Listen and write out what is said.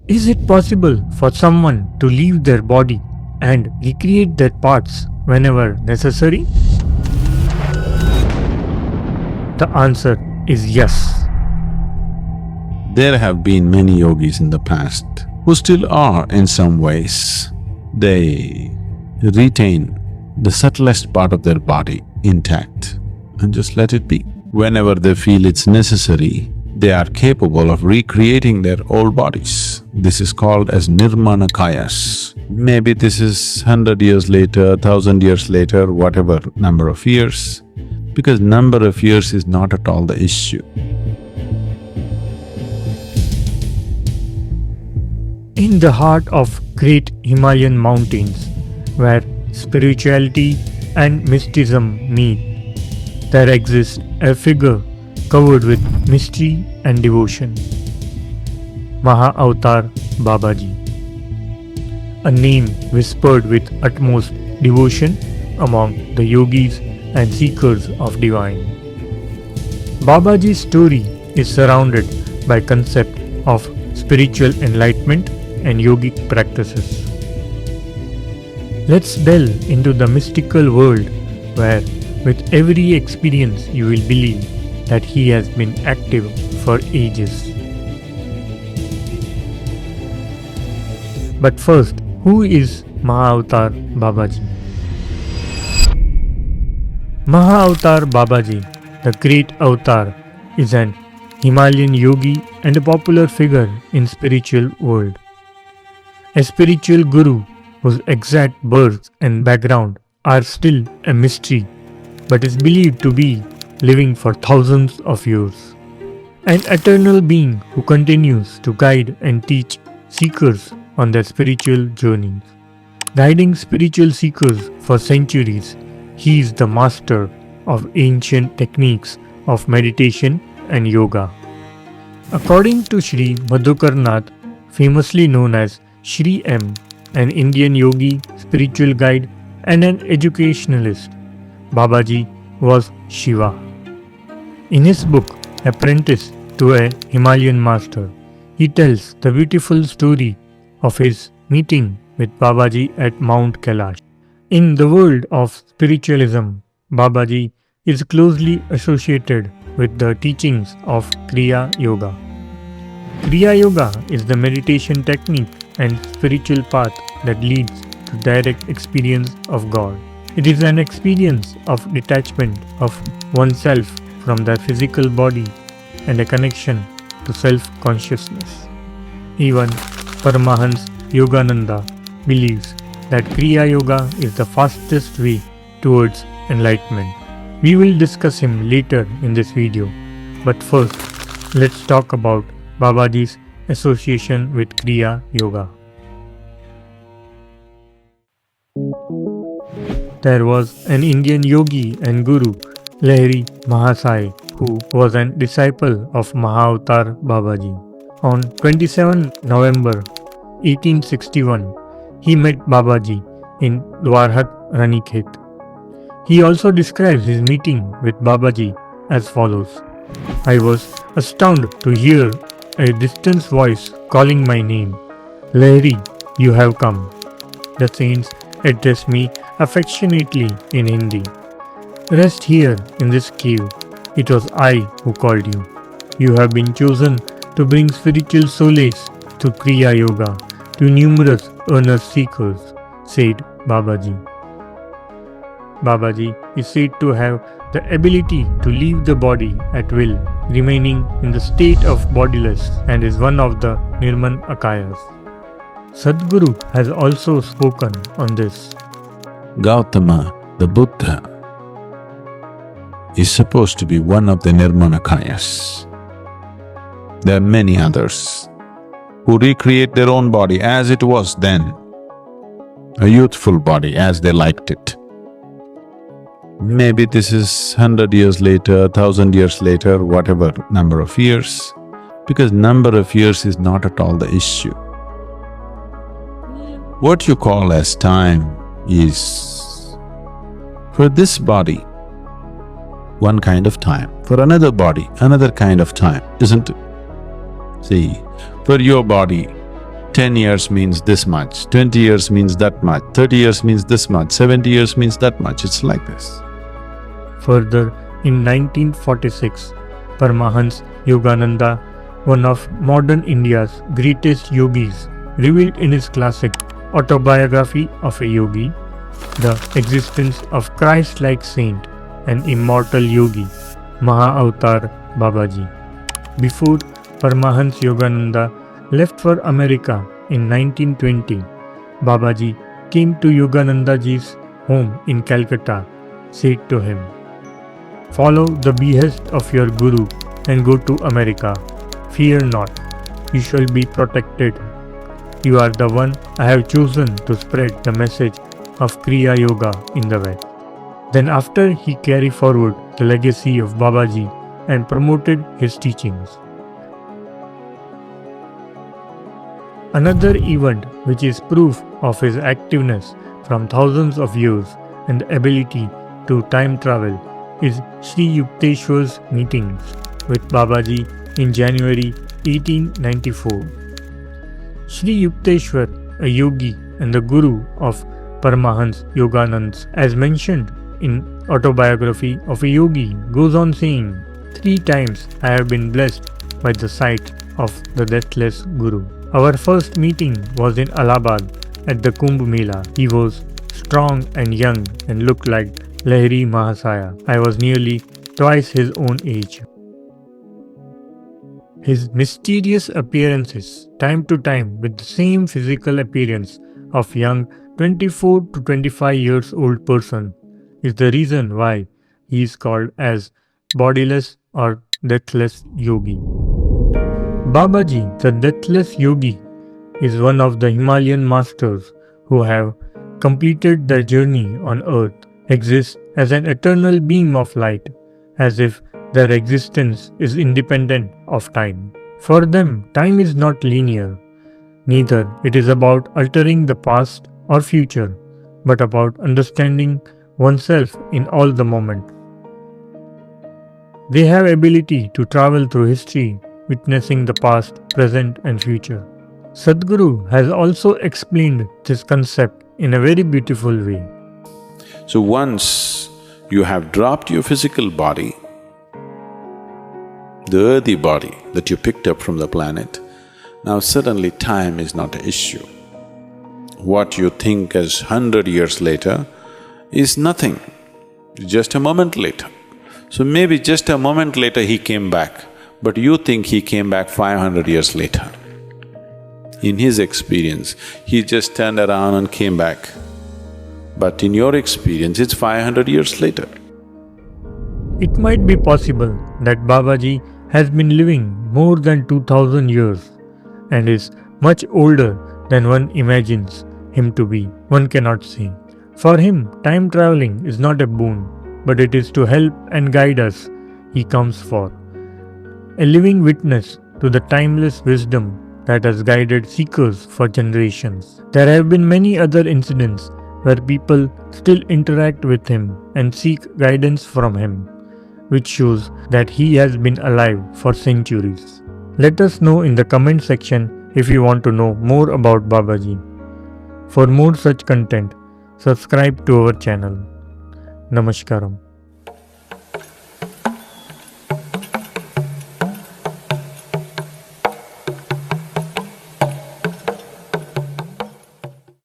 Is it possible for someone to leave their body and recreate their parts whenever necessary? The answer is yes. There have been many yogis in the past who still are in some ways. They retain the subtlest part of their body intact and just let it be. Whenever they feel it's necessary, they are capable of recreating their old bodies. This is called as nirmanakayas. Maybe this is 100 years later, 1000 years later, whatever number of years, because number of years is not at all the issue. In the heart of great Himalayan mountains, where spirituality and mysticism meet, there exists a figure covered with mystery and devotion. Mahavatar Babaji, a name whispered with utmost devotion among the yogis and seekers of divine. Babaji's story is surrounded by concept of spiritual enlightenment and yogic practices. Let's delve into the mystical world where with every experience you will believe that he has been active for ages. But first, who is Mahavatar Babaji? Mahavatar Babaji, the great avatar, is an Himalayan yogi and a popular figure in spiritual world. A spiritual guru whose exact birth and background are still a mystery, but is believed to be living for thousands of years. An eternal being who continues to guide and teach seekers on their spiritual journeys. Guiding spiritual seekers for centuries, he is the master of ancient techniques of meditation and yoga. According to Sri Madhukarnath, famously known as Sri M, an Indian yogi, spiritual guide and an educationalist, Babaji was Shiva. In his book, Apprentice to a Himalayan Master, he tells the beautiful story of his meeting with Babaji at Mount Kailash. In the world of spiritualism, Babaji is closely associated with the teachings of Kriya Yoga. Kriya Yoga is the meditation technique and spiritual path that leads to direct experience of God. It is an experience of detachment of oneself from the physical body and a connection to self-consciousness. Even Paramhansa Yogananda believes that Kriya Yoga is the fastest way towards enlightenment. We will discuss him later in this video, but first, let's talk about Babaji's association with Kriya Yoga. There was an Indian yogi and guru, Lahiri Mahasaya, who was a disciple of Mahavatar Babaji. On 27 November 1861, he met Babaji in Dwarhat Ranikhet. He also describes his meeting with Babaji as follows: I was astounded to hear a distant voice calling my name. Lahiri, you have come. The saints addressed me affectionately in Hindi. Rest here in this cave. It was I who called you. You have been chosen to bring spiritual solace to Kriya Yoga to numerous earnest seekers, said Babaji. Babaji is said to have the ability to leave the body at will, remaining in the state of bodiless, and is one of the nirmanakayas. Sadhguru has also spoken on this. Gautama, the Buddha, is supposed to be one of the nirmanakayas. There are many others who recreate their own body as it was then, a youthful body as they liked it. Maybe this is 100 years later, 1000 years later, whatever number of years, because number of years is not at all the issue. What you call as time is, for this body, one kind of time, for another body, another kind of time, isn't it? See, for your body, 10 years means this much, 20 years means that much, 30 years means this much, 70 years means that much. It's like this. Further, in 1946, Paramhansa Yogananda, one of modern India's greatest yogis, revealed in his classic Autobiography of a Yogi the existence of Christ-like saint and immortal yogi, Mahavatar Babaji. Before Paramhansa Yogananda left for America in 1920, Babaji came to Yoganandaji's home in Calcutta, said to him, "Follow the behest of your Guru and go to America. Fear not, you shall be protected. You are the one I have chosen to spread the message of Kriya Yoga in the West." Then after he carried forward the legacy of Babaji and promoted his teachings. Another event which is proof of his activeness from thousands of years and ability to time travel is Sri Yukteswar's meetings with Babaji in January 1894. Sri Yukteswar, a yogi and the guru of Paramhansa Yogananda, as mentioned in Autobiography of a Yogi, goes on saying, "3 times I have been blessed by the sight of the Deathless Guru. Our first meeting was in Allahabad at the Kumbh Mela. He was strong and young and looked like Lahiri Mahasaya. I was nearly twice his own age. His mysterious appearances, time to time with the same physical appearance of young 24 to 25 years old person, is the reason why he is called as bodiless or deathless yogi." Babaji, the Deathless Yogi, is one of the Himalayan masters who have completed their journey on earth, exists as an eternal beam of light, as if their existence is independent of time. For them, time is not linear, neither it is about altering the past or future, but about understanding oneself in all the moment. They have ability to travel through history, witnessing the past, present and future. Sadhguru has also explained this concept in a very beautiful way. So once you have dropped your physical body, the earthy body that you picked up from the planet, now suddenly time is not an issue. What you think as 100 years later is nothing, just a moment later. So maybe just a moment later he came back, but you think he came back 500 years later. In his experience, he just turned around and came back. But in your experience, it's 500 years later. It might be possible that Babaji has been living more than 2000 years and is much older than one imagines him to be. One cannot say. For him, time traveling is not a boon, but it is to help and guide us he comes for. A living witness to the timeless wisdom that has guided seekers for generations. There have been many other incidents where people still interact with him and seek guidance from him, which shows that he has been alive for centuries. Let us know in the comment section if you want to know more about Babaji. For more such content, subscribe to our channel. Namaskaram.